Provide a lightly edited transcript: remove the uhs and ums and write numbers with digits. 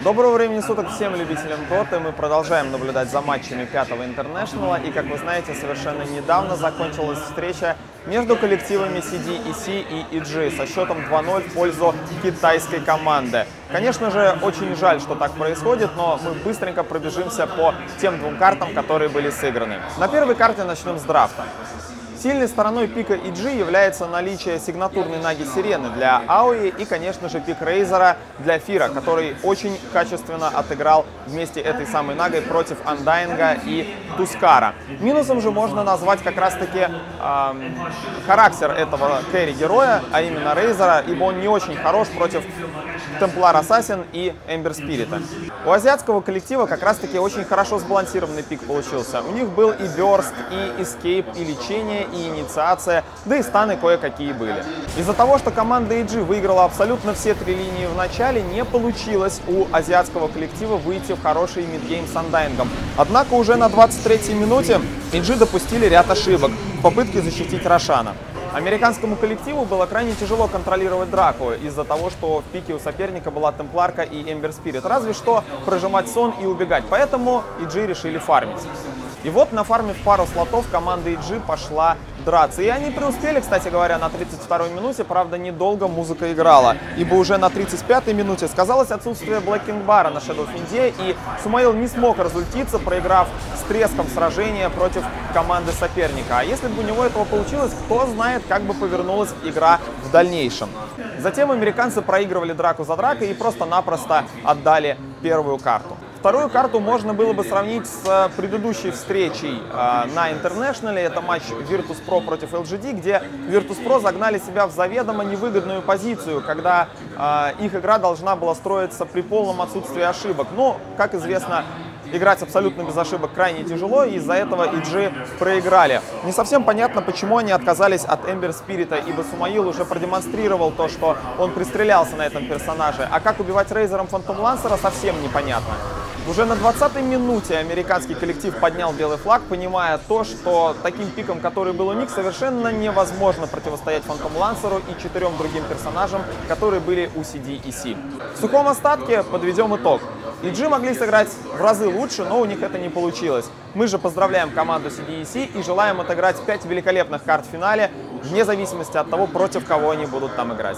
Доброго времени суток всем любителям Доты. Мы продолжаем наблюдать за матчами 5-го Интернешнла. И, как вы знаете, совершенно недавно закончилась встреча между коллективами CDEC и EG со счетом 2-0 в пользу китайской команды. Конечно же, очень жаль, что так происходит, но мы быстренько пробежимся по тем двум картам, которые были сыграны. На первой карте начнем с драфта. Сильной стороной пика EG является наличие сигнатурной наги Сирены для Ауи и, конечно же, пик Рейзера для Фира, который очень качественно отыграл вместе этой самой нагой против Андайнга и Тускара. Минусом же можно назвать как раз-таки характер этого кэрри-героя, а именно Рейзера, ибо он не очень хорош против Темплар Ассасин и Эмбер Спирита. У азиатского коллектива как раз-таки очень хорошо сбалансированный пик получился. У них был и Бёрст, и Эскейп, и лечение, и инициация, да и станы кое-какие были. Из-за того, что команда EG выиграла абсолютно все три линии в начале, не получилось у азиатского коллектива выйти в хороший мидгейм с Андайнгом. Однако уже на 23-й минуте EG допустили ряд ошибок в попытке защитить Рошана. Американскому коллективу было крайне тяжело контролировать драку из-за того, что в пике у соперника была Темпларка и Эмбер Спирит. Разве что прожимать сон и убегать. Поэтому EG решили фармить. И вот, нафармив пару слотов, команда EG пошла драться. И они преуспели, кстати говоря, на 32-й минуте. Правда, недолго музыка играла, ибо уже на 35-й минуте сказалось отсутствие Блэккинг-бара на Shadow Fiend, и Сумаил не смог разультиться, проиграв с треском сражение против команды соперника. А если бы у него этого получилось, кто знает, как бы повернулась игра в дальнейшем. Затем американцы проигрывали драку за дракой и просто-напросто отдали первую карту. Вторую карту можно было бы сравнить с предыдущей встречей на Интернешнале. Это матч Virtus.pro против LGD, где Virtus.pro загнали себя в заведомо невыгодную позицию, когда их игра должна была строиться при полном отсутствии ошибок. Но, как известно, играть абсолютно без ошибок крайне тяжело, и из-за этого EG проиграли. Не совсем понятно, почему они отказались от Эмбер Спирита, ибо Сумаил уже продемонстрировал то, что он пристрелялся на этом персонаже. А как убивать Рейзером Фантом Лансера, совсем непонятно. Уже на 20-й минуте американский коллектив поднял белый флаг, понимая то, что таким пиком, который был у них, совершенно невозможно противостоять Фантом Лансеру и 4 другим персонажам, которые были у CDEC. В сухом остатке подведем итог. EG могли сыграть в разы лучше, но у них это не получилось. Мы же поздравляем команду CDEC и желаем отыграть 5 великолепных карт в финале, вне зависимости от того, против кого они будут там играть.